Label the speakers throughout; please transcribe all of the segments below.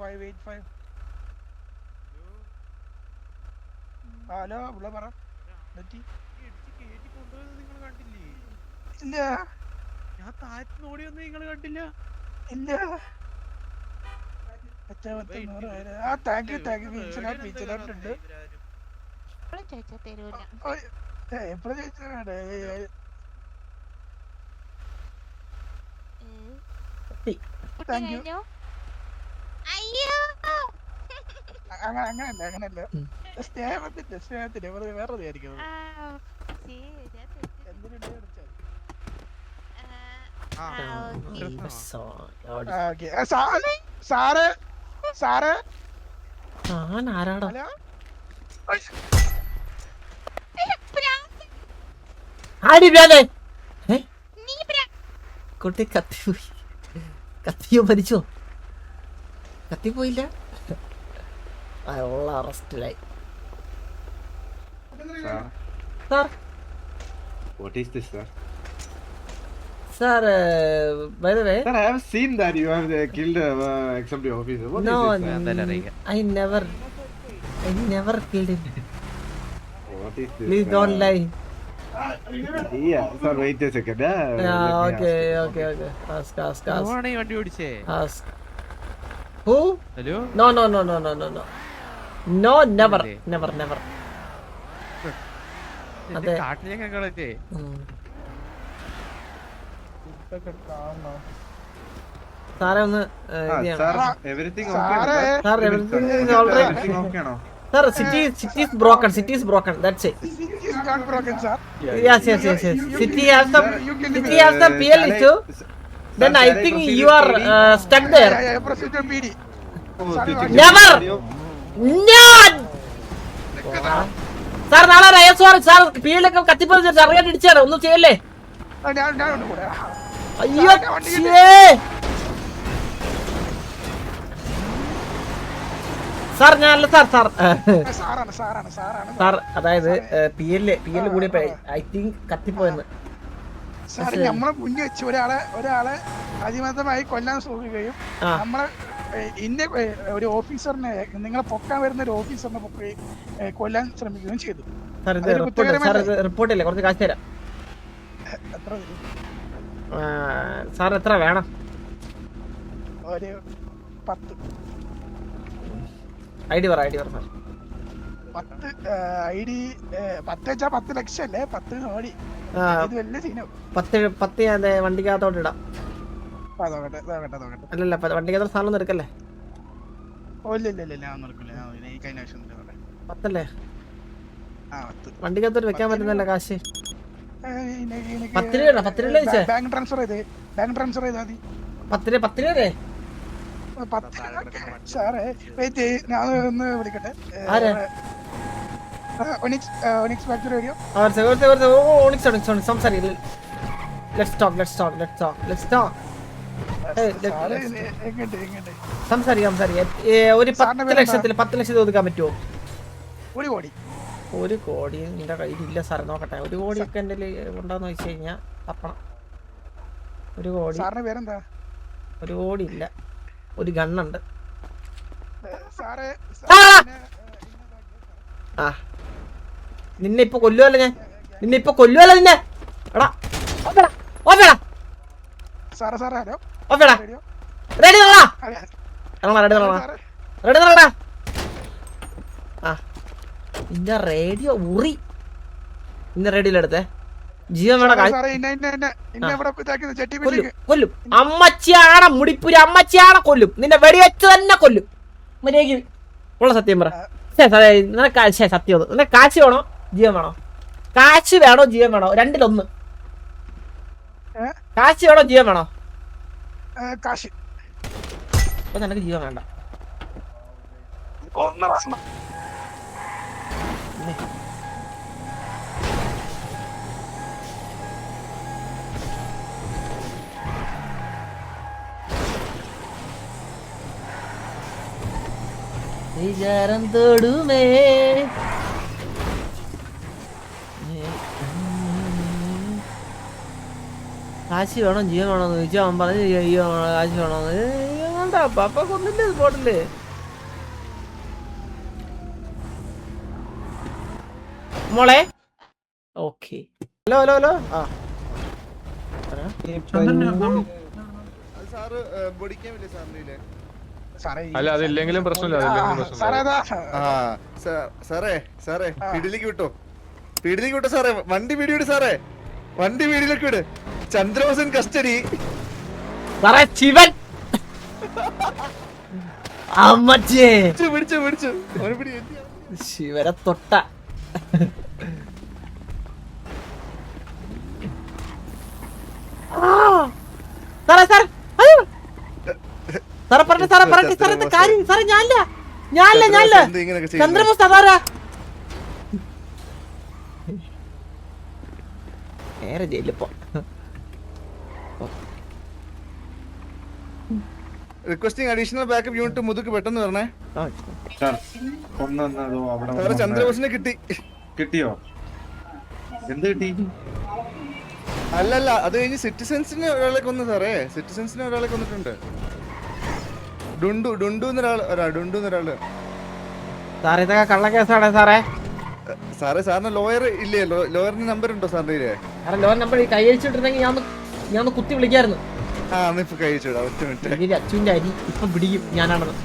Speaker 1: 585. Hello ഇവിടെ പറ ഇല്ല
Speaker 2: ഞാൻ താഴത്ത് ഓടി വന്ന് നിങ്ങൾ കണ്ടില്ല
Speaker 1: ഇല്ല താങ്ക് യു ബീച്ചിലോട്ടുണ്ട് എപ്പോഴും ചോദിച്ചാണ് താങ്ക് യു അങ്ങനല്ല സ്നേഹത്തിന്റെ വേറെ വിചാരിക്കുന്നത് എന്തിനുണ്ട് സാറ് സാറ്
Speaker 3: ആരാടാ കുട്ടി കത്തിപ്പോയി കത്തിയോ മരിച്ചോ കത്തിപ്പോയില്ല ഉള്ള അറസ്റ്റിലായി sir
Speaker 4: What is this, sir?
Speaker 3: Sir, by the way,
Speaker 4: Sir, I have seen that you have killed executive officer. What
Speaker 3: no,
Speaker 4: is this, sir?
Speaker 3: I never killed him.
Speaker 4: What is this?
Speaker 3: Please don't lie.
Speaker 4: Yeah, sir, wait a second.
Speaker 3: Yeah, okay. Ask.
Speaker 2: ആണോ ഈ വണ്ടി ഓടിച്ചേ
Speaker 3: Ask. Who?
Speaker 2: Hello
Speaker 3: No. No, never. അതെ
Speaker 2: കാട്ടിലേക്ക് കളഞ്ഞേ
Speaker 3: സാറേ ഒന്ന്
Speaker 4: Sir, everything okay?
Speaker 3: Sir everything is all right.
Speaker 4: Everything okay, no?
Speaker 3: Sir, city is broken. That's it.
Speaker 1: It's not broken, sir.
Speaker 3: Yes. City has the PL issue. Then I think you are stuck there.
Speaker 1: Yeah, procedure PD.
Speaker 3: Never. No. Sir നാളെ രയസോറി sir പീലൊക്കെ കത്തിപ്പറിച്ച് ചെറിയായിട്ട് ഇടിച്ചാണ് ഒന്നും ചെയ്യല്ലേ
Speaker 1: ഞാനുണ്ട് കൂടെ
Speaker 3: അയ്യോ sir ഞാനല്ല
Speaker 1: സാറാണ്
Speaker 3: sir അതായത് P L കൂടിയപ്പോ ഐ തിങ്ക് കത്തിപ്പോയെന്ന്
Speaker 1: സാറ് നമ്മളെ മുന്നിൽ വെച്ച് ഒരാളെ അതിമതമായി കൊല്ലാൻ ശ്രമിക്കുകയും നമ്മളെ ഇന്ന ഒരു ഓഫീസറിനെ നിങ്ങളെ പൊക്കാൻ വരുന്ന ഒരു ഓഫീസറിനെ കൊല്ലാൻ ശ്രമിക്കുകയും ചെയ്തു.
Speaker 3: സാർ ഇത് റിപ്പോർട്ടില്ലേ കുറച്ച് കാശ് തരാം. സാർ എത്ര വേണം?
Speaker 1: ഒരു 10
Speaker 3: ഐ ഡി പറ സാർ.
Speaker 1: 10 ID 10 ലക്ഷം അല്ലേ? 10 കോടി. ഇത് വലിയ സീനാവും.
Speaker 3: 10 ഞാൻ വണ്ടിക്കകത്തോട്ട് ഇടാം.
Speaker 1: നോക്കട്ടെ.
Speaker 3: അല്ലല്ല വണ്ടിക്കകത്ത് സാധനം ഒന്നും എടുക്കല്ലേ?
Speaker 1: ഇല്ല
Speaker 3: 10 അല്ലേ? വണ്ടിക്കകത്തോട്ട് വെക്കാൻ പറ്റുന്നല്ല കാശ്. 10 രൂപ
Speaker 1: ബാങ്ക് ട്രാൻസ്ഫർ ചെയ്താ മതി.
Speaker 3: 10 രൂപ
Speaker 1: സാറേ വെയിറ്റ് ഞാൻ ഒന്ന് വിളിക്കട്ടെ.
Speaker 3: സംസാരിക്കാം. ഒരു 10 ലക്ഷത്തിൽ ഒതുക്കാൻ പറ്റുമോ?
Speaker 1: 1 കോടി.
Speaker 3: 1 കോടി നിന്റെ കയ്യിലില്ല സാർ. നോക്കട്ടെ, 1 കോടിയൊക്കെ എന്റെ ഉണ്ടോന്ന് വെച്ച് കഴിഞ്ഞാ തപ്പണം. 1 കോടി.
Speaker 1: സാറിന്റെ പേരെന്താ?
Speaker 3: 1 കോടി ഇല്ല. ഒരു ഗണ്ണുണ്ട്. നിന്നെ ഇപ്പൊ കൊല്ലുവല്ല ഞാൻ. നിന്നെ എടാ റെഡി നിന്റെ റേഡിയോ ഉറി. നിന്റെ റേഡിയോയിലെടുത്തേ ജീവൻ വേണം. കൊല്ലും അമ്മച്ചിയാണ മുടിപ്പുരി അമ്മച്ചിയാണെ കൊല്ലും. നിന്നെ വെടിവെച്ച് തന്നെ കൊല്ലും. മര്യാദ ഉള്ള സത്യം പറ. നിനക്ക് സത്യം നിനക്ക് കാശ് വേണോ ജീവൻ വേണോ? കാശ് വേണോ ജീവൻ വേണോ? രണ്ടിലൊന്ന്. കാശ് വേണോ ജീവൻ വേണോ?
Speaker 1: കാശ്.
Speaker 3: അപ്പൊ നിനക്ക് ജീവൻ വേണ്ട. വിചാരം തൊടുമേ കാശ് വേണോ ജീവൻ വേണോന്ന് ചോദിച്ചാൽ അവൻ പറഞ്ഞു കാശ് വേണോന്ന്. കൊന്നണ്ട പപ്പ കൊന്നില്ലേ സ്പോട്ടില്. മോളെ ഓക്കെ. Hello hello hello. ആ
Speaker 5: അല്ല അതില്ലെങ്കിലും പ്രശ്നമില്ല.
Speaker 6: സാറേ സാറേ പീടിയിലേക്ക് വിട്ടോ, പീടിയിലേക്ക് വിട്ടോ സാറേ. വണ്ടി പീടിയോട് സാറേ, വണ്ടി പീടിയിലേക്ക് വിട്. ചന്ദ്രബോസൻ കസ്റ്റഡി.
Speaker 3: സാറേ ശിവൻ അമ്മച്ചേ
Speaker 6: പിടിച്ചു പിടിച്ചു
Speaker 3: ശിവരെ തൊട്ട. സാറേ സാർ സാറേ പറഞ്ഞ സാറേ പറഞ്ഞ സാറേ എന്താ കാര്യം സാറേ? ഞാനില്ല ചന്ദ്രബോസ് അതാരാ? നേരെ ജയിലിപ്പോ.
Speaker 6: റിക്വസ്റ്റിംഗ് അഡീഷണൽ ബാക്കപ്പ് യൂണിറ്റ് മുതുക്ക് പെട്ടെന്ന് പറഞ്ഞേ.
Speaker 4: കൊന്നതോ അവിടെ
Speaker 6: സാറേ ചന്ദ്രബോസിനെ കിട്ടി.
Speaker 4: കിട്ടിയോ? എന്ത് കിട്ടി?
Speaker 6: അല്ലല്ല, അത് കഴിഞ്ഞ് സിറ്റിസൺസിനെ ഒരാളെ കൊന്നു സാറേ. സിറ്റിസൺസിനെ ഒരാളെ കൊന്നിട്ടുണ്ട്. ഡുണ്ടൂന്നൊരാള്.
Speaker 3: സാറേ ഇതൊക്കെ കള്ളക്കേസാണ് സാറേ.
Speaker 6: സാറേ സാറിന് ലോയർ ഇല്ലേ? ലോയറിന്റെ നമ്പർ ഉണ്ടോ സാറിന്റെ?
Speaker 3: സാറേ ലോൺ നമ്പർ കൈ അഴിച്ചിട്ടുണ്ടെങ്കിൽ ഞാൻ കുത്തി വിളിക്കായിരുന്നു.
Speaker 6: ആ ഇപ്പൊ കഴിച്ചുവിടാം, ഒറ്റ മിനിറ്റ്.
Speaker 3: അച്ഛൻ്റെ അരി ഇപ്പൊ പിടിക്കും ഞാനാണെന്ന്.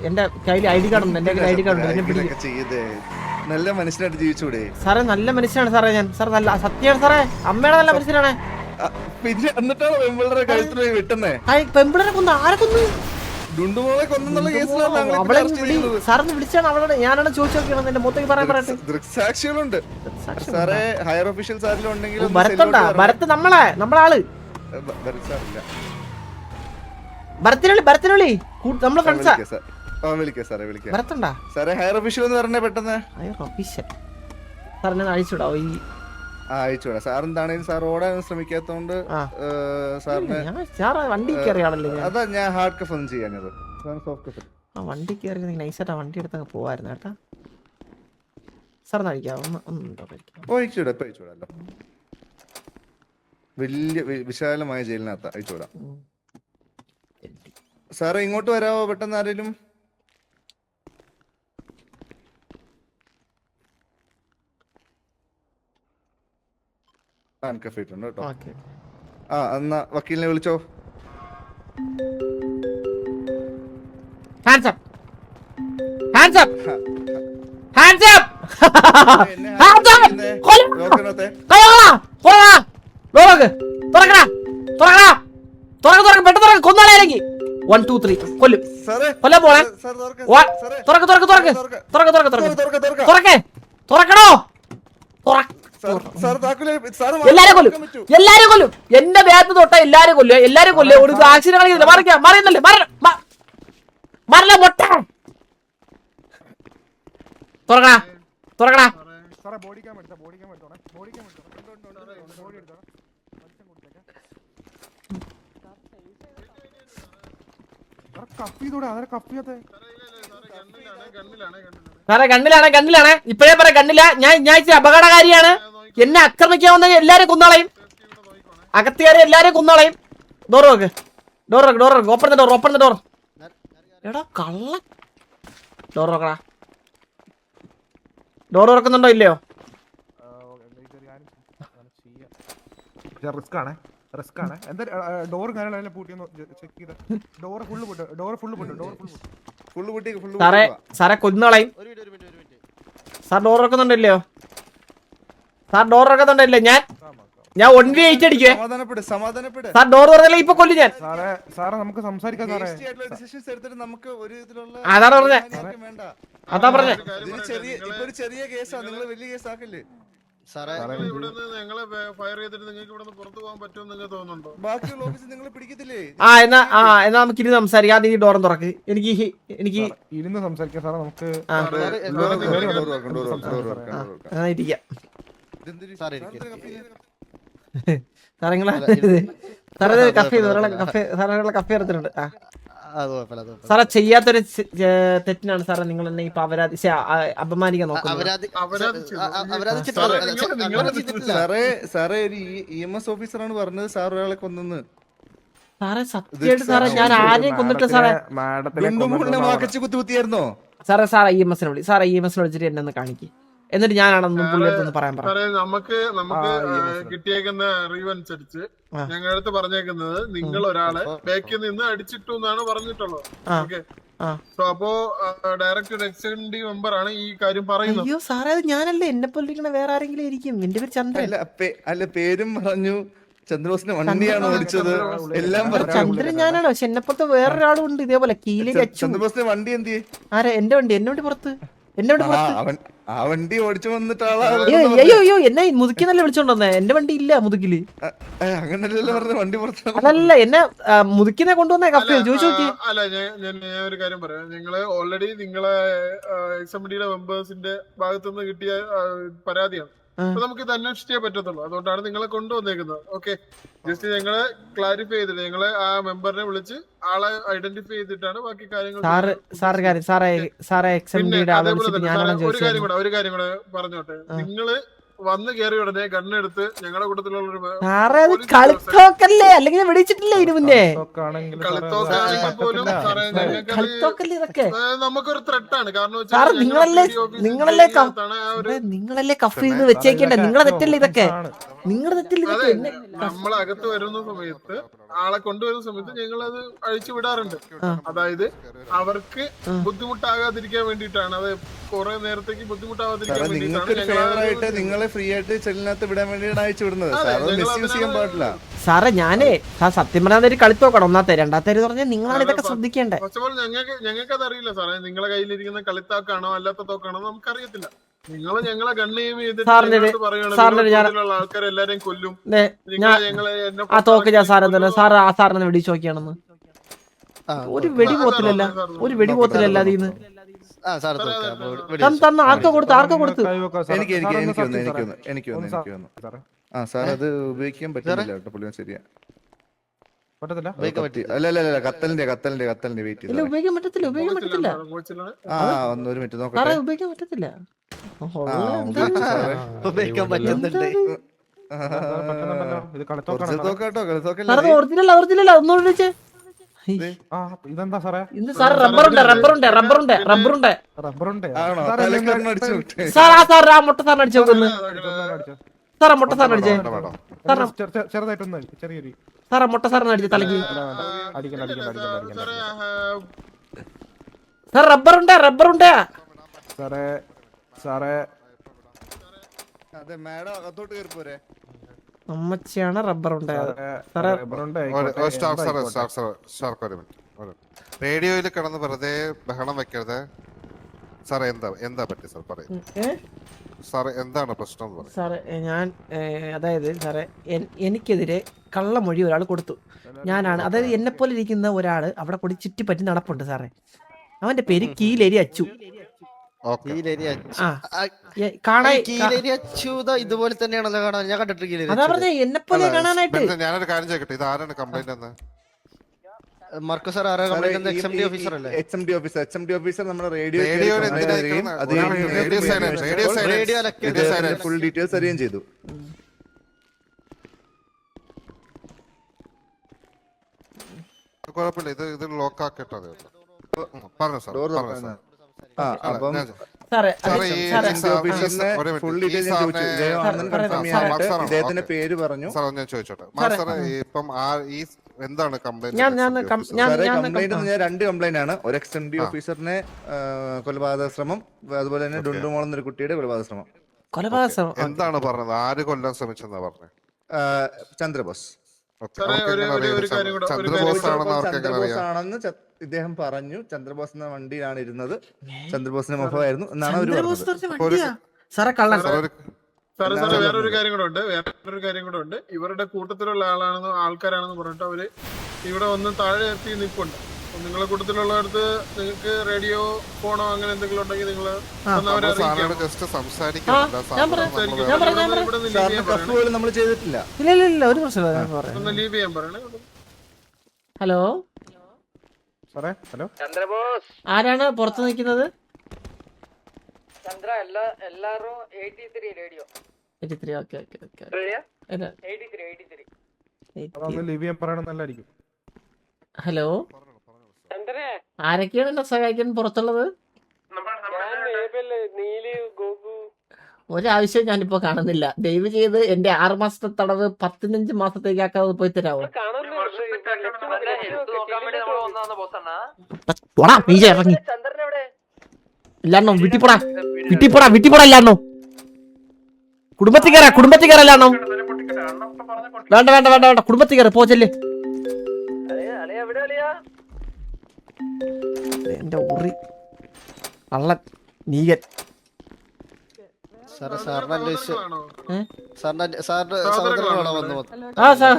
Speaker 3: എന്റെ കയ്യിൽ ഐഡി കാർഡ് ഉണ്ട്, എന്റെ കയ്യിൽ ഐഡി കാർഡ് ഉണ്ട്.
Speaker 6: ചെയ്തേ നല്ല മനുഷ്യനായിട്ട് ജീവിച്ചൂടെ
Speaker 3: സാറേ? നല്ല മനുഷ്യനാണ് സാറേ ഞാൻ. സാർ നല്ല സത്യമാണ് സാറേ, അമ്മയുടെ നല്ല മനുഷ്യനാണ്.
Speaker 6: പിന്നെ എന്നിട്ടാണ് പെമ്പിളറെ കഴുത്തിൽ പോയി വിട്ടുന്നേ.
Speaker 3: പെമ്പിളരെ കൊന്നു? ആരെ കൊന്നു?
Speaker 6: ഡുണ്ടുമോളെ കൊന്നുള്ള കേസിലാണ്
Speaker 3: അവളെ സാറിന് വിളിച്ചാണ്. അവളോട് ഞാനാണ് ചോദിച്ചു നോക്കിയാണ് എന്റെ മൊത്തം പറയാൻ പറയട്ടെ.
Speaker 6: ദൃക്സാക്ഷികളുണ്ട് സാറേ, ഹയർ ഒഫീഷ്യൽസ് ആരെങ്കിലും ഉണ്ടെങ്കിൽ.
Speaker 3: ഭരത്തുണ്ടാ? ഭരത്ത് നമ്മളാള് ഭരത്തിനുള്ളി നമ്മള് ഫ്രണ്ട്സാ. ഭരത്തുണ്ടാ
Speaker 6: സാറേ? ഹയർ ഒഫീഷ്യൽ എന്ന് പറഞ്ഞേ പെട്ടെന്ന്.
Speaker 3: സാറിനെ അഴിച്ചുവിടാവോ? ഈ
Speaker 6: അയച്ചോടാ. സാർ എന്താണെങ്കിലും സാർ ഓടാൻ ശ്രമിക്കാത്തോണ്ട്
Speaker 3: സാറ് വണ്ടി കയറിയാണല്ലോ.
Speaker 6: അതാ ഞാൻ ഹാർഡ് കഫ് ഒന്നും ചെയ്യാഞ്ഞത്. Soft cough.
Speaker 3: വണ്ടി കയറി നൈസായിട്ട് വണ്ടി എടുത്തങ്ങ് പോവായിരുന്നു കേട്ടാ. സാറിന് അഴിക്കാവോ?
Speaker 6: അയച്ചോടാല്ലോ. വലിയ വിശാലമായ ജയിലിനകത്ത് അയച്ചോടാം. സാറേ ഇങ്ങോട്ട് വരാവോ പെട്ടെന്ന് ആരെങ്കിലും? ഹാൻഡ്കഫിട്ടുണ്ട് കേട്ടോ. ആ എന്നാ വക്കീലിനെ വിളിച്ചോ.
Speaker 3: കൊന്നാലേക്ക് 1 2 3 കൊല്ലും. കൊല്ലാൻ പോണേ. തുറക്കണോ? എല്ലാരും കൊല്ലും. എന്റെ ബാത്ത് തൊട്ട എല്ലാരും കൊല്ലും. ഒരു ആക്സിഡന്റ് കളിക്കുന്നില്ല. മറിയുന്നല്ലേ? മറല മൊട്ട. തുറക്കടാ. സാറേ ഗണ്ണിലാണ്. ഇപ്പഴേ പറയാം ഗണ്ണില്ല. ഞാൻ ഇച്ചിരി അപകടകാരിയാണ്. എന്നെ ആക്രമിക്കാൻ വന്ന എല്ലാരും കുന്നാളയും. അകത്തുകാരെ എല്ലാരും കുന്നാളയും. Door open the door. എടാ കള്ള. ഡോർ നോക്കടാ. ഡോർ തുറക്കുന്നുണ്ടോ ഇല്ലയോ?
Speaker 7: റിസ്ക് ആണ്. എന്താ ഡോർ കാര്യങ്ങളെല്ലാം പൂട്ടിയൊന്ന് ചെക്ക് ചെയ്ത്. ഡോർ ഫുള്ള് പൊട്ടി.
Speaker 3: സാറേ കൊന്നുകളയും. സാർ ഡോർ തുറക്കുന്നുണ്ടല്ലോ? ഞാൻ 1v8 അടിക്കേ. സാർ ഡോർ തുറന്നില്ല ഇപ്പൊ കൊല്ലും ഞാൻ.
Speaker 7: സാറേ നമുക്ക് സംസാരിക്കാം സാറേ.
Speaker 3: അതാണ് പറഞ്ഞേ. അതാ പറഞ്ഞേ.
Speaker 6: ചെറിയ കേസാ, നിങ്ങൾ വലിയ കേസാക്കല്ലേ? ബാക്കിയുള്ള ഓഫീസിൽ നിങ്ങൾ പിടിക്കത്തില്ലേ?
Speaker 3: എന്നാ നമുക്ക് ഇരുന്ന് സംസാരിക്കാം. നീ ഡോറും തുറക്ക്. എനിക്ക്
Speaker 7: ഇരുന്ന് സംസാരിക്കാം സാറേ. നമുക്ക്
Speaker 3: ഇരിക്കാം. സാറേ കഫേ എടുത്തിട്ടുണ്ട്. സാറേ ചെയ്യാത്തൊരു തെറ്റിനാണ് സാറേ നിങ്ങൾ എന്നെ ഇപ്പൊ അപമാനിക്കാൻ നോക്കുന്നത്.
Speaker 6: സാറേ ഒരു EMS ഓഫീസറാണ് പറഞ്ഞത് സാർ ഒരാളെ കൊന്നെന്ന്.
Speaker 3: സാറേ സത്യമായിട്ട് സാറേ ഞാൻ ആരെയും കൊന്നിട്ട് സാറേ.
Speaker 6: ഡുണ്ടുമൂളിനെ വാക്കച്ച് കുത്തിയായിരുന്നോ?
Speaker 3: സാറേ EMS വിളി സാറേ, EMS വിളിച്ചിട്ട് എന്നെ ഒന്ന് കാണിക്ക്. എന്നിട്ട് ഞാനാണെന്നും പുള്ളിയെടുത്തൊന്ന് പറയാൻ പറ.
Speaker 5: സാറേ നമുക്ക് കിട്ടിയേക്കുന്ന അറിവ് അനുസരിച്ച് ഞങ്ങളുടെ അടുത്ത് പറഞ്ഞേക്കുന്നത് നിങ്ങൾ ഒരാളെ ബാക്കിൽ നിന്ന് അടിച്ചിട്ടു എന്നാണ് പറഞ്ഞിട്ടുള്ളത്. ഓക്കെ, സോ അപ്പോ ഡയറക്റ്റ് എക്സിഡന്റ് മെമ്പർ ആണ് ഈ കാര്യം പറയുന്നത്.
Speaker 3: അയ്യോ സാറേ അത് ഞാനല്ലേ, എന്നെ പോലെ ഇരിക്കണ വേറെ ആരെങ്കിലും ഇരിക്കും. എന്റെ പേര് ചന്ദ്രൻ.
Speaker 6: അല്ല പേരും പറഞ്ഞു, ചന്ദ്രബോസിന്റെ വണ്ടിയാണ് ഓടിച്ചത്, എല്ലാം
Speaker 3: ചന്ദ്രൻ ഞാനാണ്. പക്ഷെ എന്നെ പോലത്തെ വേറൊരാളും ഉണ്ട് ഇതേപോലെ കീലിൽ അച്ചു.
Speaker 6: ചന്ദ്രബോസിന്റെ വണ്ടി എന്തിയെ?
Speaker 3: ആരെ? എന്റെ വണ്ടി പുറത്ത്. എന്റെ വണ്ടി പുറത്ത്.
Speaker 6: ആ വണ്ടി ഓടിച്ചു വന്നിട്ട്
Speaker 3: അയ്യോ എന്നെ മുതുക്കിന്നല്ലേ വിളിച്ചോണ്ട് വന്നേ. എന്റെ വണ്ടി ഇല്ല മുതുക്കില്.
Speaker 6: അങ്ങനല്ലല്ലോ പറഞ്ഞ വണ്ടി പുറത്ത്.
Speaker 3: അതല്ല എന്നെ മുതുക്കിനെ കൊണ്ടുവന്നേ കഫേ ചോദിച്ചു നോക്കി.
Speaker 5: അല്ല ഞാൻ ഒരു കാര്യം പറയാം. നിങ്ങള് ഓൾറെഡി നിങ്ങളെ എക്സംബിഡിയുടെ മെമ്പേഴ്സിന്റെ ഭാഗത്തുനിന്ന് കിട്ടിയ പരാതിയാണ്. അപ്പൊ നമുക്ക് ഇത് അന്വേഷിച്ചേ പറ്റത്തുള്ളൂ. അതുകൊണ്ടാണ് നിങ്ങളെ കൊണ്ടുവന്നേക്കുന്നത്. ഓക്കെ, ജസ്റ്റ് ഞങ്ങള് ക്ലാരിഫൈ ചെയ്തിട്ട് ഞങ്ങള് ആ മെമ്പറിനെ വിളിച്ച് ആളെ ഐഡന്റിഫൈ ചെയ്തിട്ടാണ് ബാക്കി കാര്യങ്ങൾ. ഒരു കാര്യം കൂടെ പറഞ്ഞോട്ടെ. നിങ്ങള് വന്ന് കയറി ഉടനെ ഗണ്ണെടുത്ത് ഞങ്ങളുടെ കൂട്ടത്തിലുള്ള
Speaker 3: കളിത്തോക്കല്ലേ, അല്ലെങ്കിൽ വിളിച്ചിട്ടില്ലേ ഇതിനു മുന്നേ?
Speaker 5: നമുക്കൊരു ത്രെട്ടാണ്. കാരണം
Speaker 3: നിങ്ങളല്ലേ കഫ് ചെയ്ത് വെച്ചേക്കണ്ടേ? നിങ്ങളെ തെറ്റല്ലേ ഇതൊക്കെ? നിങ്ങളുടെ തെറ്റല്ലേ?
Speaker 5: നമ്മളകത്ത് വരുന്ന സമയത്ത്, ആളെ കൊണ്ടുവരുന്ന സമയത്ത് ഞങ്ങൾ അത് അഴിച്ചു വിടാറുണ്ട്. അതായത് അവർക്ക് ബുദ്ധിമുട്ടാകാതിരിക്കാൻ വേണ്ടിയിട്ടാണ്. അത് കുറെ നേരത്തേക്ക് ബുദ്ധിമുട്ടാകാതിരിക്കാൻ വേണ്ടിയിട്ടാണ്
Speaker 6: നിങ്ങളെ ഫ്രീ ആയിട്ട് ചെല്ലിനകത്ത് വിടാൻ വേണ്ടിയാണ് അയച്ചു വിടുന്നത്. ചെയ്യാൻ പാടില്ല
Speaker 3: സാറേ. ഞാനേ സത്യം പറഞ്ഞ ഒരു കളിത്തോക്കണം. ഒന്നാമത്തെ രണ്ടാമത്തെ പറഞ്ഞാൽ നിങ്ങളാണ് ഇതൊക്കെ ശ്രദ്ധിക്കേണ്ടത്.
Speaker 5: ഫസ്റ്റ് ഓഫ് ഓൾ ഞങ്ങൾക്ക് അതറിയില്ല സാറേ. നിങ്ങളെ കയ്യിലിരിക്കുന്ന കളിത്താക്കാണോ അല്ലാത്ത തോക്കാണോ നമുക്കറിയത്തില്ല. നിങ്ങള് ഞങ്ങളെ ഗണ്ണിയും ആൾക്കാരെല്ലാരെയും കൊല്ലും.
Speaker 3: ആ തോക്ക് ഞാൻ സാറേ സാറ് ആ സാറിനെ വെടിച്ചു നോക്കിയാണെന്ന്. ഒരു വെടി പോത്തിലല്ല, ഒരു വെടി പോത്തിലല്ല അതിന്ന് തന്ന. ആർക്കോ കൊടുത്തു
Speaker 6: എനിക്ക് ആ സാർ അത് ഉപയോഗിക്കാൻ പറ്റില്ല കേട്ടോ. പുള്ളിയും ശരിയാ അല്ല കത്തലിന്റെ വെയിറ്റ്
Speaker 3: ഇല്ല, ഉപയോഗിക്കാൻ പറ്റത്തില്ല.
Speaker 6: ആ ഒരു മിനിറ്റ് നോക്കാം.
Speaker 3: ഉപയോഗിക്കാൻ പറ്റത്തില്ല. ഒറിജിനൽ ഒന്നുകൂടി വിളിച്ചേ.
Speaker 7: ഇതെന്താ സാറേ?
Speaker 3: സാർ റബ്ബറുണ്ട് സാർ. ആ സാർ ആ മുട്ട സാറിന് അടിച്ചു നോക്കുന്നു. സാറാ മുട്ട സാറിന് അടിച്ചേ.
Speaker 7: ചെറുതായിട്ടൊന്നും ചെറിയൊരു
Speaker 3: സാറാ മുട്ട സാറിന് അടിച്ചു തലക്ക്. സാർ റബ്ബറുണ്ട്
Speaker 7: സാറേ.
Speaker 3: അമ്മച്ചിയാണ് റബ്ബറുണ്ട്.
Speaker 8: റേഡിയോയിൽ കിടന്ന് വെറുതെ ബഹളം വെക്കരുത് സാറേ. എന്താ പറ്റി സാർ പറയും സാറേ, എന്താണ് പ്രശ്നം?
Speaker 3: സാറേ ഞാൻ അതായത് സാറേ എനിക്കെതിരെ കള്ളമൊഴി ഒരാൾ കൊടുത്തു. ഞാനാണ്, അതായത് എന്നെ പോലെ ഇരിക്കുന്ന ഒരാള് അവിടെ കൂടി ചുറ്റിപ്പറ്റി നടപ്പുണ്ട് സാറേ. അവന്റെ പേര് കീലേരി അച്ചു.
Speaker 9: ഇതുപോലെ തന്നെയാണല്ലോ കാണാൻ. ഞാൻ കണ്ടിട്ടില്ല.
Speaker 3: അതാ പറഞ്ഞ എന്നെ പോലെ കാണാനായിട്ട്.
Speaker 8: ഞാനൊരു കാര്യം ചോദിക്കട്ടെ, ഇത് ആരാണ് കംപ്ലൈന്റ് എന്ന്?
Speaker 9: മാർക്കോ സാർ ആരാ കംപ്ലൈന്റ്? എക്സ്എംഡി ഓഫീസർ അല്ലേ?
Speaker 6: എക്സ്എംഡി ഓഫീസർ നമ്മുടെ റേഡിയോ ഫുൾ ഡീറ്റെയിൽസ് അറിയുകയും ചെയ്തു.
Speaker 8: കുഴപ്പമില്ല, ഇത് ലോക്ക് ആക്കിട്ടോ. പറഞ്ഞു സാർ.
Speaker 6: ഇദ്ദേഹത്തിന്റെ പേര് പറഞ്ഞു.
Speaker 8: ഞാൻ ചോദിച്ചോട്ടെ ഇപ്പം ഈ എന്താണ് കംപ്ലൈന്റ്?
Speaker 6: കംപ്ലൈന്റ് രണ്ട് കംപ്ലൈന്റ് ആണ്. ഒരു എക്സ്എംഡി ഓഫീസറിനെ കൊലപാതക ശ്രമം, അതുപോലെ തന്നെ ഡുണ്ടുമോൾ എന്നൊരു കുട്ടിയുടെ കൊലപാതക ശ്രമം.
Speaker 8: എന്താണ് പറഞ്ഞത്? ആര് കൊല്ലാൻ ശ്രമിച്ചെന്നാ പറഞ്ഞത്?
Speaker 6: ചന്ദ്രബോസ്.
Speaker 8: ചന്ദ്രബോസ്
Speaker 6: ആണെന്ന് ഇദ്ദേഹം പറഞ്ഞു. ചന്ദ്രബോസ് എന്ന വണ്ടിയിലാണ് ഇരുന്നത്. ചന്ദ്രബോസിന്റെ മുഖമായിരുന്നു എന്നാണ് അവര് പറഞ്ഞത്.
Speaker 5: വേറൊരു കാര്യം കൂടെ ഉണ്ട്. ഇവരുടെ കൂട്ടത്തിലുള്ള ആൾക്കാരാണെന്ന് പറഞ്ഞിട്ട് അവര് ഇവിടെ വന്ന് താഴെ എത്തി നിൽപ്പുണ്ട്. നിങ്ങളെ കൂട്ടത്തിലുള്ളവർക്ക് നിങ്ങൾക്ക് റേഡിയോ ഫോണോ അങ്ങനെ എന്തെങ്കിലും ഉണ്ടെങ്കിൽ നിങ്ങൾ
Speaker 6: നമ്മൾ ചെയ്തിട്ടില്ല.
Speaker 5: ഒന്ന് ലീവ് ചെയ്യാൻ പറയണേ.
Speaker 3: ഹലോ
Speaker 9: ചന്ദ്രബോസ്
Speaker 3: ആരാണ് പുറത്ത് നിൽക്കുന്നത്?
Speaker 9: ചന്ദ്ര എല്ലാരും 83 റേഡിയോ
Speaker 3: 83. ഓക്കെ
Speaker 7: ലീവ് ചെയ്യാൻ പറയണ നല്ലായിരിക്കും.
Speaker 3: ഹലോ, ആരൊക്കെയാണ് എന്നെ സഹായിക്കാൻ പുറത്തുള്ളത്? ഒരാവശ്യം ഞാനിപ്പോ കാണുന്നില്ല. ദയവ് ചെയ്ത് എന്റെ 6 മാസത്തെ തടവ് 15 മാസത്തേക്കാക്കാതെ പോയി തരാമോ? ഇറങ്ങി ഇല്ലാണോ? വിട്ടിപ്പോടാ ഇല്ലാണോ? കുടുംബത്തിൽ കയറാല്ലാണോ? വേണ്ട കുടുംബത്തിൽ കയറി പോച്ചല്ലേ. എന്റെ ഉറി കള്ളൻ നീകൻ.
Speaker 9: സാറേ സാറിനെ അന്വേഷിച്ചു സാറിന്റെ സഹോദരനാണോ വന്നു
Speaker 3: ആ സാർ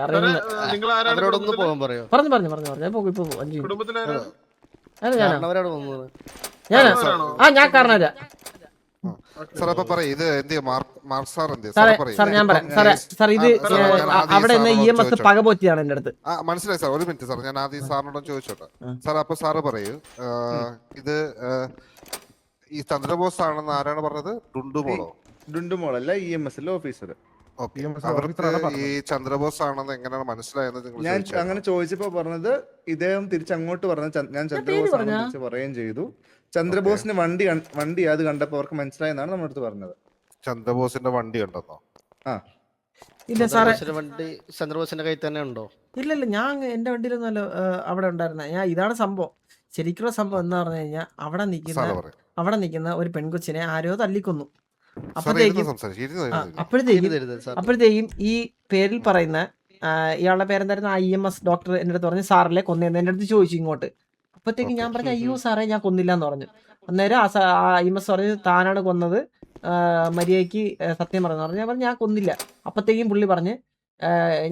Speaker 3: അറിയുന്നില്ല.
Speaker 5: നിങ്ങൾ ആരാണ്
Speaker 9: അവരോടൊന്ന് പോകാൻ പറയോ?
Speaker 3: പറഞ്ഞു ഇപ്പൊ 5 മിനിറ്റ്.
Speaker 5: കുടുംബത്തിലാരാ?
Speaker 3: അല്ല ഞാനാ
Speaker 9: അവരോട് വന്നത്
Speaker 3: ഞാൻ കാരണവരാ.
Speaker 8: സാർ അപ്പൊ പറയും ഇത് എന്ത് മാർക്ക് സാർ എന്ത്
Speaker 3: സാർ ഞാൻ പറയാം സാർ ഇത് അവിടെ നിന്ന് EMS പകപോറ്റിയാണ് എന്റെ അടുത്ത്.
Speaker 8: മനസ്സിലായി സാർ. ഒരു മിനിറ്റ് സാർ, ഞാൻ ആദ്യം സാറിനോട് ചോദിച്ചോട്ടെ. സാർ അപ്പൊ സാറ് പറയൂ, ഇത് ഈ ചന്ദ്രബോസ് ആണെന്ന് ആരാണ് പറഞ്ഞത്?
Speaker 6: ഡുണ്ടുമോളല്ല EMS ഓഫീസർ.
Speaker 8: അവർക്ക് ഈ ചന്ദ്രബോസ് ആണെന്ന് എങ്ങനെയാണ് മനസ്സിലായെന്ന്
Speaker 6: ഞാൻ അങ്ങനെ ചോദിച്ചപ്പോ പറഞ്ഞത് ഇദ്ദേഹം തിരിച്ചങ്ങോട്ട് പറഞ്ഞത് ഞാൻ ചന്ദ്രബോസ് ആണെന്ന് തിരിച്ച് പറയുകയും ചെയ്തു. ചന്ദ്രബോസിന് വണ്ടി അത് കണ്ടപ്പോ അവർക്ക് മനസ്സിലായെന്നാണ് നമ്മുടെ അടുത്ത് പറഞ്ഞത്.
Speaker 8: ചന്ദ്രബോസിന്റെ വണ്ടി ഉണ്ടെന്നോ?
Speaker 3: ഇല്ല സാറേ,
Speaker 9: വണ്ടി ചന്ദ്രബോസിന്റെ കയ്യിൽ തന്നെ ഉണ്ടോ?
Speaker 3: ഇല്ല ഞാൻ എന്റെ വണ്ടിയിലൊന്നുമല്ല അവിടെ ഉണ്ടായിരുന്ന. ഇതാണ് സംഭവം. ശരിക്കുള്ള സംഭവം എന്ന് പറഞ്ഞു കഴിഞ്ഞാൽ അവിടെ നിൽക്കുന്ന ഒരു പെൺകൊച്ചിനെ ആരോ തല്ലിക്കൊന്നു. അപ്പോഴത്തേക്കും ഈ പേരിൽ പറയുന്ന ഇയാളുടെ പേരെന്തായിരുന്നു? IMS ഡോക്ടർ എന്റെ അടുത്ത് പറഞ്ഞു സാറല്ലേ കൊന്നേന്ന് എന്റെ അടുത്ത് ചോദിച്ചു ഇങ്ങോട്ട്. അപ്പത്തേക്ക് ഞാൻ പറഞ്ഞു അയ്യോ സാറേ ഞാൻ കൊന്നില്ല എന്ന് പറഞ്ഞു. അന്നേരം IMS പറഞ്ഞു താനാണ് കൊന്നത്, മര്യാദയ്ക്ക് സത്യം പറഞ്ഞു. ഞാൻ പറഞ്ഞു ഞാൻ കൊന്നില്ല. അപ്പത്തേക്കും പുള്ളി പറഞ്ഞ്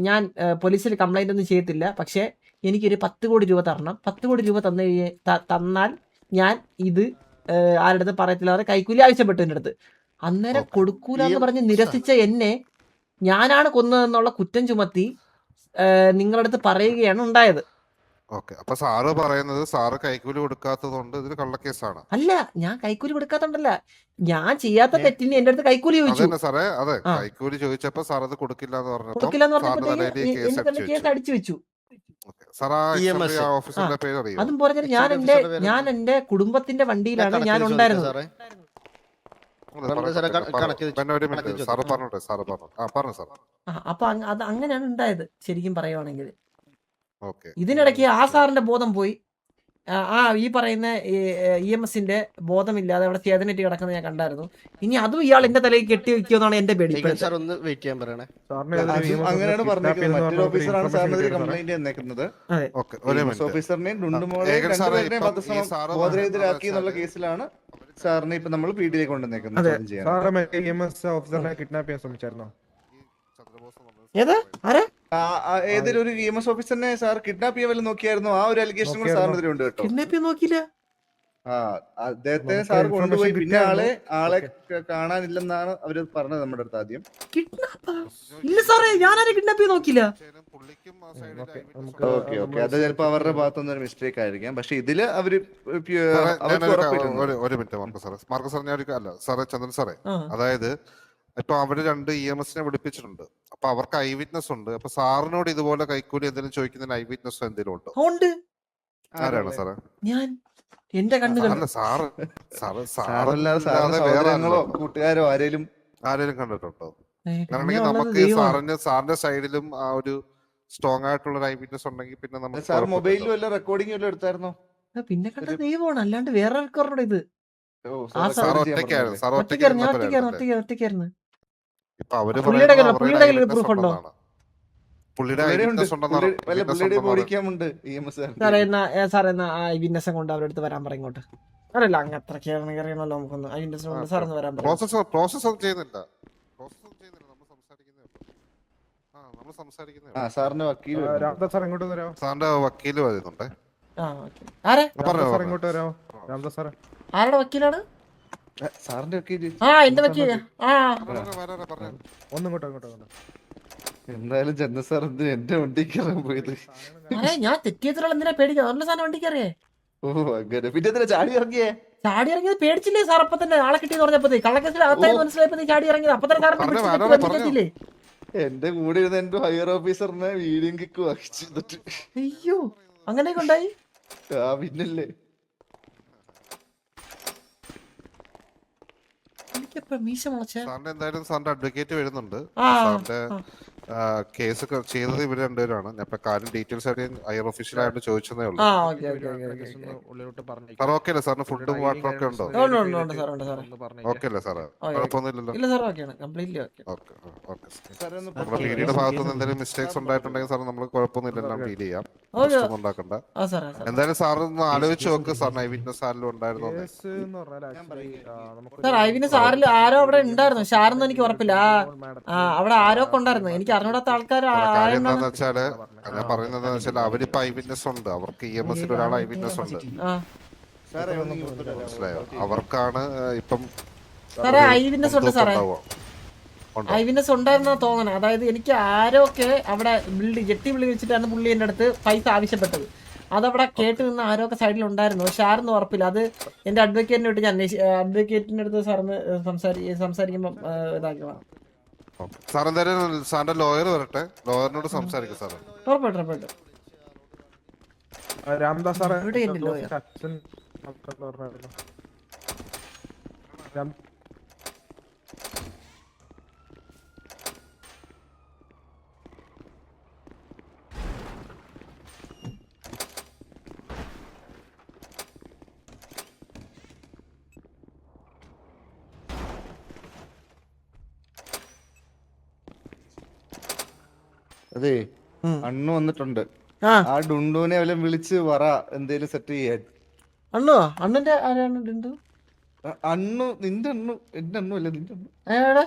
Speaker 3: ഞാൻ പോലീസിൽ കംപ്ലൈന്റ് ഒന്നും ചെയ്യത്തില്ല, പക്ഷെ എനിക്കൊരു 10 കോടി രൂപ തരണം. 10 കോടി രൂപ തന്നാൽ ഞാൻ ഇത് ആരുടെ അടുത്ത് പറയത്തില്ല. കൈക്കൂലി ആവശ്യപ്പെട്ടു എൻ്റെ അടുത്ത്. അന്നേരം കൊടുക്കൂല എന്ന് പറഞ്ഞ് നിരസിച്ച എന്നെ ഞാനാണ് കൊന്നതെന്നുള്ള കുറ്റം ചുമത്തി നിങ്ങളുടെ അടുത്ത് പറയുകയാണ് ഉണ്ടായത്.
Speaker 8: അപ്പൊ സാറ് പറയുന്നത് സാറ് കൈക്കൂലി കൊടുക്കാത്തതുകൊണ്ട് ഇതൊരു കള്ളക്കേസാണ്.
Speaker 3: അല്ല, ഞാൻ കൈക്കൂലി കൊടുക്കാത്തോണ്ടല്ല, ഞാൻ ചെയ്യാത്ത തെറ്റിന് എന്റെ അടുത്ത് കൈക്കൂലി ചോദിച്ചു.
Speaker 8: സാറേ അതെ, കൈക്കൂലി ചോദിച്ചപ്പോ സാർ അത് കൊടുക്കില്ല എന്ന്
Speaker 3: പറഞ്ഞപ്പോ കേസ് അടിച്ചു വെച്ചു. അതും പറഞ്ഞാൽ ഞാൻ എന്റെ കുടുംബത്തിന്റെ വണ്ടിയിലാണ് ഞാൻ ഉണ്ടായിരുന്നത്. അപ്പൊ അത് അങ്ങനെയാണ് ഉണ്ടായത് ശരിക്കും പറയുവാണെങ്കിൽ. ഇതിനിടയ്ക്ക് ആ സാറിന്റെ ബോധം പോയി. ഈ പറയുന്ന EMSന്റെ ബോധമില്ലാതെ അവിടെ ചേതനറ്റ് കിടക്കുന്നത് ഞാൻ കണ്ടായിരുന്നു. ഇനി അതും ഇയാൾ എന്റെ തലയിൽ കെട്ടി വെക്കുമെന്നാണ് എന്റെ പേടി.
Speaker 6: അങ്ങനെയാണ് പറഞ്ഞത്. മറ്റൊരു ഓഫീസറാണ് സാറിനെതിരെ കംപ്ലൈന്റ് തന്നേക്കുന്നത്. ഓഫീസറിനെയും ഡുണ്ടുമോളെയും രണ്ടുപേരുടെയും ബോധരഹിതരാക്കി എന്നുള്ള കേസിലാണ് സാറിനെ ഇപ്പൊ നമ്മൾ പീഡിയിലേക്ക് കൊണ്ടുവന്നേക്കുന്നത്. ഏതൊരു ഒരു EMS ഓഫീസറിനെ സാർ കിഡ്നാപ്പ് ചെയ്യാൻ വല്ലതും നോക്കിയായിരുന്നു? ആ ഒരു അലിഗേഷൻ കൂടെ സാറിനെതിരെ ഉണ്ട് കേട്ടോ.
Speaker 3: കിഡ്നാപ്പ് നോക്കിയില്ല.
Speaker 6: അദ്ദേഹത്തെ സാർ കൊണ്ടുപോയി. പിന്നെ ആളെ കാണാനില്ലെന്നാണ് അവര് പറഞ്ഞത് നമ്മുടെ അടുത്ത് ആദ്യം.
Speaker 3: ഇല്ല സാറേ, ഞാനാരും കിഡ്നാപ്പ് നോക്കില്ല.
Speaker 6: ഓക്കെ അത് ചിലപ്പോ അവരുടെ ഭാഗത്തുനിന്ന് ഒരു മിസ്റ്റേക്ക് ആയിരിക്കാം. പക്ഷെ ഇതില് അവര്
Speaker 8: ഒരു മിനിറ്റ് മാർക്കോ സാർ, ഞാൻ അല്ല സാറേ ചന്ദ്രൻ സാറേ, അതായത് ഇപ്പൊ അവര് 2 EMSനെ വിളിപ്പിച്ചിട്ടുണ്ട്. അപ്പൊ അവർക്ക് ഐ വിറ്റ്നസ് ഉണ്ട്. അപ്പൊ സാറിനോട് ഇതുപോലെ കൈക്കൂലി എന്തെങ്കിലും ചോദിക്കുന്നതിന് ഐ വിറ്റ്നസ് എന്തെങ്കിലും ഉണ്ടോ? ആരാണ് സാറേ?
Speaker 3: ഞാൻ എന്റെ കണ്ണുകൾ.
Speaker 6: കൂട്ടുകാരോ ആരെങ്കിലും
Speaker 8: കണ്ടിട്ടുണ്ടോ? അങ്ങനെയാണെങ്കിൽ നമുക്ക് സാറിന്റെ സൈഡിലും ആ ഒരു സ്ട്രോങ് ആയിട്ടുള്ള ഐ വിറ്റ്നസ് ഉണ്ടെങ്കിൽ പിന്നെ നമുക്ക്
Speaker 6: സാർ മൊബൈലിലും വല്ല റെക്കോർഡിംഗ് വല്ലതും എടുത്തായിരുന്നോ?
Speaker 3: പിന്നെ കണ്ട ദൈവമാണ്, അല്ലാണ്ട് വേറെ റെക്കോർഡ് ഇത്. ഒറ്റയ്ക്കായിരുന്നു. പുള്ളിയുടെ കയ്യിൽ പ്രൂഫ് ഉണ്ടോ? സാറേ എന്നാ വിന്നസം കൊണ്ട് അവരുടെ അടുത്ത് വരാൻ പറയും ഇങ്ങോട്ട്. അറിയില്ല അങ്ങ് അത്രയ്ക്കറിയണല്ലോ നമുക്കൊന്ന്. വിന്നസം കൊണ്ട് സാർ ഒന്ന് വരാൻ പറയും.
Speaker 6: സാറിന്റെ വക്കീൽ
Speaker 8: വരുന്നുണ്ടേ.
Speaker 3: ആരുടെ വക്കീലാണ്?
Speaker 6: സാറിന്റെ വക്കീല്.
Speaker 3: എന്റെ വക്കീല്.
Speaker 6: എന്തായാലും ചന്ദ്ര സാർ എന്റെ വണ്ടിക്ക് ഇറങ്ങാൻ പോയത്.
Speaker 3: ഞാൻ തെറ്റിയതിലുള്ള എന്തിനാ പേടിക്കുക? നല്ല സാധനം വണ്ടിക്കറിയേ.
Speaker 6: ഓ അങ്ങനെ. പിന്നെ എന്തിനാ ചാടി
Speaker 3: ഇറങ്ങിയത്? പേടിച്ചില്ലേ സാർ? അപ്പൊ തന്നെ ആളെ കിട്ടിയെന്ന് പറഞ്ഞപ്പോ കള്ളക്കേസിൽ അകത്തായി മനസ്സിലായപ്പോ ചാടി ഇറങ്ങിയത്. അപ്പൊ തന്നെ സാറിനെ
Speaker 6: എന്റെ കൂടെ ഇരുന്ന എന്റെ ഹയർ ഓഫീസറിനെ വീഡിയോ കിക്ക് വഹിച്ചിട്ട്.
Speaker 3: അയ്യോ അങ്ങനെയൊക്കെ ഉണ്ടായി.
Speaker 6: ആ പിന്നല്ലേ.
Speaker 3: എനിക്കെപ്പോ മീശ മുളച്ചേ?
Speaker 8: സാറിന്റെ എന്തായാലും സാറിന്റെ അഡ്വക്കേറ്റ് വരുന്നുണ്ട്.
Speaker 3: ആ,
Speaker 8: സാറിന്റെ
Speaker 3: ആ.
Speaker 8: കേസ് ചെയ്തത് ഇവര് രണ്ടുപേരാണ്. ഞാൻ ഇപ്പൊ കാര്യം ഡീറ്റെയിൽസ് ആയിട്ട് ഹയർ ഓഫീഷ്യൽ ആയിട്ട് ചോദിച്ചതേ ഉള്ളൂ.
Speaker 3: ആ ഓക്കെ ഓക്കെ
Speaker 8: സാർ ഓക്കെ അല്ലേ? സാറിന് ഫുഡും വാട്ടറും ഒക്കെ ഉണ്ടോ?
Speaker 3: ഉണ്ട് സാറുണ്ട് സാറേ.
Speaker 8: ഓക്കെ അല്ലേ സാറേ? കുഴപ്പമൊന്നുമില്ലല്ലോ.
Speaker 3: ഇല്ല സാർ ഓക്കെയാണ്, കംപ്ലീറ്റ്ലി ഓക്കെ.
Speaker 8: Okay okay. നമ്മുടെ പീഡിയുടെ ഭാഗത്ത് നിന്ന് എന്തെങ്കിലും മിസ്റ്റേക്സ് ഉണ്ടായിട്ടുണ്ടെങ്കിൽ സാർ നമ്മൾ കുഴപ്പമൊന്നുമില്ല, ഡീൽ ചെയ്യാം. പ്രശ്നമൊന്നും ഉണ്ടാക്കണ്ട.
Speaker 3: ആ സാറേ.
Speaker 8: എന്തായാലും സാർ ഒന്ന് ആലോചിച്ച് നോക്ക്. സാറിന് ഐ വിറ്റ്നസ് ആരിലും ഉണ്ടായിരുന്നു.
Speaker 3: സാർ ഐവിനസ് ആരിൽ ആരോ അവിടെ ഉണ്ടായിരുന്നു. ഷാറൊന്നും എനിക്ക് ഉറപ്പില്ല. അവിടെ ആരോ ഒക്കെ ഉണ്ടായിരുന്നു. എനിക്ക് അറിഞ്ഞൂടാത്ത ആൾക്കാർ.
Speaker 8: കാര്യം എന്താന്ന് വെച്ചാല് ഞാൻ പറയുന്നത് വെച്ചാൽ അവരിപ്പോ ഐ വിറ്റ്നസ് ഉണ്ട്. അവർക്ക് EMS ഒരാൾ ഐ വിറ്റ്നസ് ഉണ്ട്. മനസ്സിലായോ? അവർക്കാണ് ഇപ്പം
Speaker 3: സാറേ ഐവിനസ് ഉണ്ട് സാറേ. ഐവിനസ് ഉണ്ടായിരുന്നാ തോന്നണേ. അതായത് എനിക്ക് ആരോ ഒക്കെ അവിടെ ജെട്ടി വിളി വെച്ചിട്ടാണ് പുള്ളി എൻ്റെ അടുത്ത് പൈസ ആവശ്യപ്പെട്ടത്. അതവിടെ കേട്ട് നിന്ന് ആരോ ഒക്കെ സൈഡിൽ ഉണ്ടായിരുന്നു. ഷാറൊന്നും ഉറപ്പില്ല. അത് എന്റെ അഡ്വക്കേറ്റിനെ വിട്ട് ഞാൻ അഡ്വക്കേറ്റിന്റെ അടുത്ത് സാറിന് സംസാരിക്കുമ്പോൾ ഇതാക്കണം.
Speaker 8: സാർ എന്തായാലും സാറിന്റെ ലോയർ വരട്ടെ, ലോയറിനോട് സംസാരിക്കും സാർ.
Speaker 3: ഉറപ്പായിട്ടും ഉറപ്പായിട്ടും.
Speaker 7: രാംദാസ് സാറേ,
Speaker 3: ഇവിടെ ഉണ്ട് ലോയർ.
Speaker 7: അച്ഛൻ
Speaker 6: അതെ, അണ്ണു വന്നിട്ടുണ്ട്. ആ ഡുണ്ടുവിനെ വല്ലതും വിളിച്ച് പറ എന്തേലും സെറ്റ് ചെയ്യാൻ.
Speaker 3: അണ്ണോ? അണ്ണന്റെ ആരാണ് ഡുണ്ടു?
Speaker 6: അണ്ണു നിന്റെ അണ്ണു, എന്റെ അണ്ണു അല്ല, നിന്റെ അണ്ണു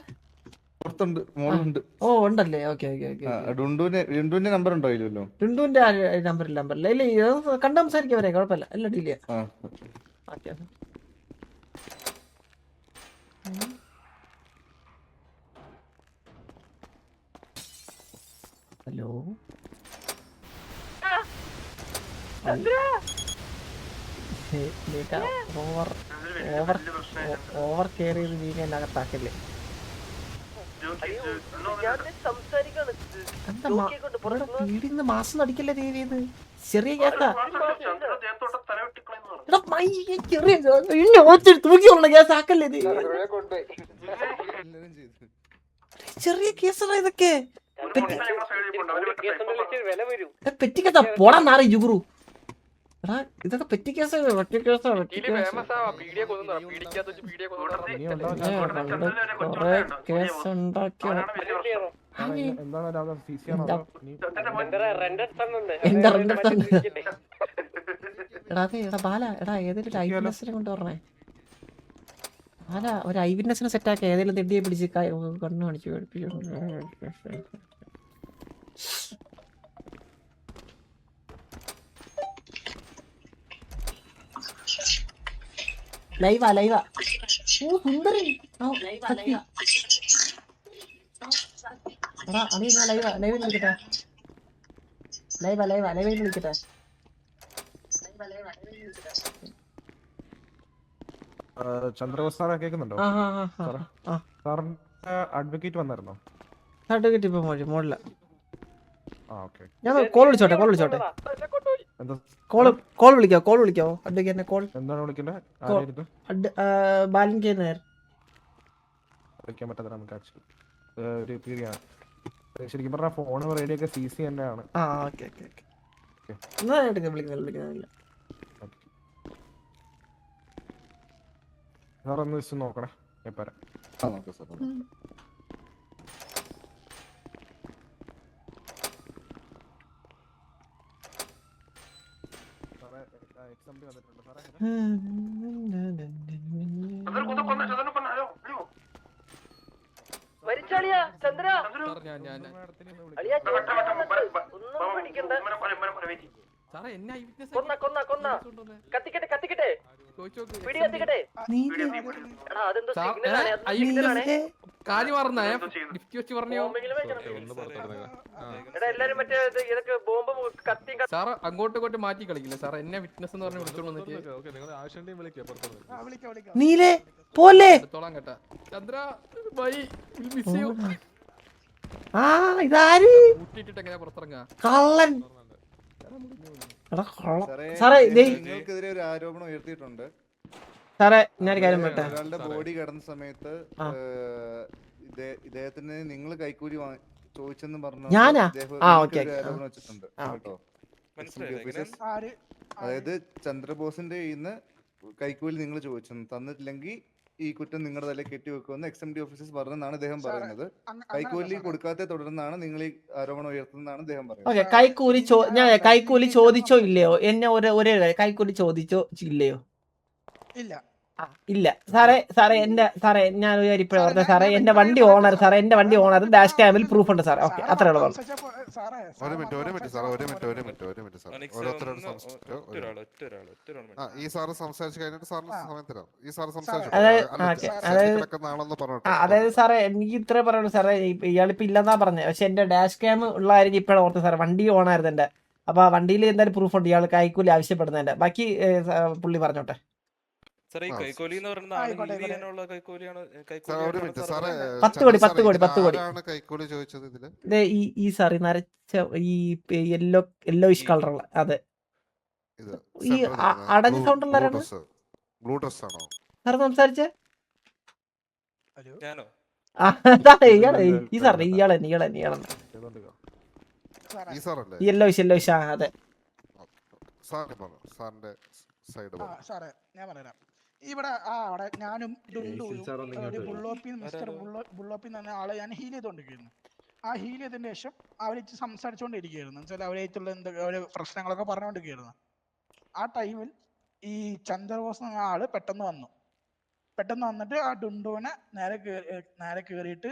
Speaker 6: പുറത്തുണ്ട്, മോളുണ്ട്.
Speaker 3: ഓ ഉണ്ടല്ലേ? Okay okay okay.
Speaker 6: ഡുണ്ടുവിന്റെ നമ്പർ ഉണ്ടോ? ഇല്ലല്ലോ.
Speaker 3: ഡുണ്ടുവിന്റെ നമ്പറില്ല. ഇല്ല കണ്ടു സംസാരിക്കാൻ വരെ കുഴപ്പമില്ല. എല്ലാം ഡീൽ ചെയ്യാം. ഹലോ ഓവർ കെയർ ചെയ്ത് നീങ്ങ എന്നെ അകത്താക്കല്ലേ? വീടിന്ന് മാസം അടിക്കല്ലേ ദേവിയത്? ചെറിയ കേസാ. തൂക്കിയുള്ള കേസ് ആക്കല്ലേ? ചെറിയ കേസാണ് ഇതൊക്കെ. പെറ്റിക്കത്താ പോടാ നാറി ജുഗുറു. എടാ ഇതൊക്കെ പെറ്റി കേസാണ്. ഒറ്റ കേസാണ്. കൊറേ കേസ് ഉണ്ടാക്കിയ എടാ അതെ. എടാ ബാല, എടാ ഏതെങ്കിലും ഐ വിറ്റ്നസിനെ കൊണ്ടുവരണേ. ബാല ഒരു ഐ വിറ്റ്നസിനെ സെറ്റാക്കി ഏതെങ്കിലും തെണ്ടിയെ പിടിച്ച് കണ്ണു കാണിച്ചു പഠിപ്പിച്ചു. ലൈവാ ലൈവാ. ഓ സുന്ദരി. എടാ അണി ഞാൻ ലൈവിൽ വിളിക്കട്ടെ. ലൈവിൽ വിളിക്കട്ടെ.
Speaker 7: ചന്ദ്രബോസ് സാറെ കേൾക്കുന്നുണ്ടോ? സാറിന്റെ അഡ്വക്കേറ്റ് വന്നായിരുന്നോ?
Speaker 3: അഡ്വക്കേറ്റ് ഇപ്പൊ മോളില. ഞാൻ കോൾ വിളിച്ചോട്ടെ. കോൾ വിളിക്കാവോ അഡ്വക്കേറ്റിനെ? കോൾ
Speaker 7: എന്താണ് വിളിക്കണ്ടേ?
Speaker 3: ബാലൻ കെ നായർ.
Speaker 7: വിളിക്കാൻ പറ്റാത്ത നമുക്ക് ആക്ച്വലി ഒരു പീഡിയാണ്. ശരിക്കും പറഞ്ഞാൽ ഫോൺ റേഡിയോ ഒക്കെ CC തന്നെയാണ്.
Speaker 3: വിളിക്കുന്നില്ല.
Speaker 7: സാറൊന്ന് വെച്ച് നോക്കണേ. എപ്പോഴാ
Speaker 10: അങ്ങോട്ടും ഇങ്ങോട്ടും മാറ്റി കളിക്കില്ല സാർ. എന്നെ വിറ്റ്നസ് എന്ന് പറഞ്ഞ് വിളിച്ചോളൂ.
Speaker 3: നീലേ പോലെ
Speaker 10: കേട്ടാ Chandra bye, will miss you.
Speaker 3: ആ ഇതാര്
Speaker 10: കൂട്ടിയിട്ടിട്ട് എങ്ങനെയാ പുറത്തിറങ്ങാ?
Speaker 3: കള്ളൻ എടാ കള്ളം. സാറേ
Speaker 6: നിങ്ങൾക്കെതിരെ ഒരു ആരോപണം ഉയർത്തിയിട്ടുണ്ട്.
Speaker 3: സാറേ ഞാനൊരു കാര്യം പറയട്ടെ.
Speaker 6: ഒരാളുടെ ബോഡി കിടന്ന സമയത്ത് ഇദ്ദേഹത്തിന് നിങ്ങൾ കൈക്കൂലി ചോദിച്ചെന്ന് പറഞ്ഞു
Speaker 3: ഞാനാ?
Speaker 6: ആരോപണം വെച്ചിട്ടുണ്ട് കേട്ടോ. അതായത് ചന്ദ്രബോസിന്റെ കയ്യിന്ന് കൈക്കൂലി നിങ്ങൾ ചോദിച്ചു, തന്നിട്ടില്ലെങ്കിൽ ഈ കുറ്റം നിങ്ങളുടെ തലയിൽ കെട്ടിവെക്കുമെന്ന് XMD ഓഫീസേഴ്സ് പറഞ്ഞെന്നാണ് അദ്ദേഹം പറയുന്നത്. കൈക്കൂലി കൊടുക്കാതെ തുടർന്നാണ് നിങ്ങൾ ഈ ആരോപണം ഉയർത്തുന്നതാണ് അദ്ദേഹം പറയുന്നത്.
Speaker 3: കൈക്കൂലി ചോദിച്ചോ ഇല്ലയോ? എന്നെ ഒരേ കൈക്കൂലി ചോദിച്ചോ ഇല്ലയോ? ഇല്ല സാറേ ഞാൻ ഒരു കാര്യം ഇപ്പോഴും പറഞ്ഞ സാറേ, എന്റെ വണ്ടി ഓണർ ഡാഷ് ക്യാമിൽ പ്രൂഫ് ഉണ്ട് സാറേ. ഓക്കെ അത്രേ ഉള്ളൂ.
Speaker 8: ഒരു മിനിറ്റ് സാർ ഈ സാറ് സംസാരിച്ചു കഴിഞ്ഞിട്ട് സാറിന് സമയം തരാം. ഈ സാറ്
Speaker 3: അതായത് സാറേ എനിക്ക് ഇത്രേ പറയുള്ളൂ സാറേ. ഇയാളിപ്പോ ഇല്ലെന്നാ പറഞ്ഞത്, പക്ഷെ എന്റെ ഡാഷ് ക്യാം ഉള്ള കാര്യം ഇപ്പോഴാണ് ഓർത്ത് സാറേ. വണ്ടി ഓണായിരുന്നു എന്റെ. അപ്പൊ ആ വണ്ടിയിൽ എന്തായാലും പ്രൂഫ് ഉണ്ട് ഇയാൾ കൈക്കൂലി ആവശ്യപ്പെടുന്നതിന്റെ. ബാക്കി പുള്ളി പറഞ്ഞോട്ടെ.
Speaker 8: ഈ
Speaker 3: 10 കോടി
Speaker 8: കൈക്കൂലി ചോദിച്ചത് ഇതില്
Speaker 3: ഈ സാറി നരച്ച ഈ യെല്ലോയിഷ് കളറുള്ള അതെ ഈ അടഞ്ഞ സൗണ്ട് ഉള്ളവരാണ്
Speaker 8: ബ്ലൂ ഡ്രസ് ആണോ
Speaker 3: സാർ സംസാരിച്ചേ? യെല്ലോയിഷ് അതെ.
Speaker 8: സാറിന്റെ സൈഡ്
Speaker 1: ഞാൻ പറയാം. ഇവിടെ അവിടെ ഞാനും മിസ്റ്റർ ബുള്ളോപ്പി എന്ന ആളെ ഞാൻ ഹീൽ ചെയ്തോണ്ടിരിക്കുന്നു. ആ ഹീൽ ചെയ്തതിന് ശേഷം അവര് സംസാരിച്ചോണ്ടിരിക്കുകയായിരുന്നു. വെച്ചാൽ അവരായിട്ടുള്ള എന്തൊക്കെ പ്രശ്നങ്ങളൊക്കെ പറഞ്ഞുകൊണ്ടിരിക്കുകയായിരുന്നു. ആ ടൈമിൽ ഈ ചന്ദ്രബോസ് എന്ന ആള് പെട്ടെന്ന് വന്നിട്ട് ആ ഡുണ്ടുവിനെ നേരെ കേറിയിട്ട്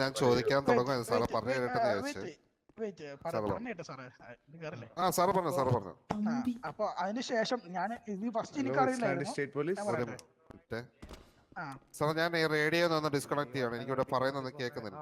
Speaker 8: ഞാൻ ചോദിക്കാൻ തുടങ്ങും. സാറ് പറഞ്ഞു കേട്ടെന്ന്
Speaker 1: അപ്പൊ അതിനുശേഷം ഞാൻ ഇത് ഫസ്റ്റ് എനിക്കറിയില്ലായിരുന്നു.
Speaker 8: സാർ ഞാൻ ഈ റേഡിയോ ഒന്ന് ഡിസ്കണക്ട് ചെയ്യണം. എനിക്കിവിടെ പറയുന്നത് കേൾക്കുന്നില്ല.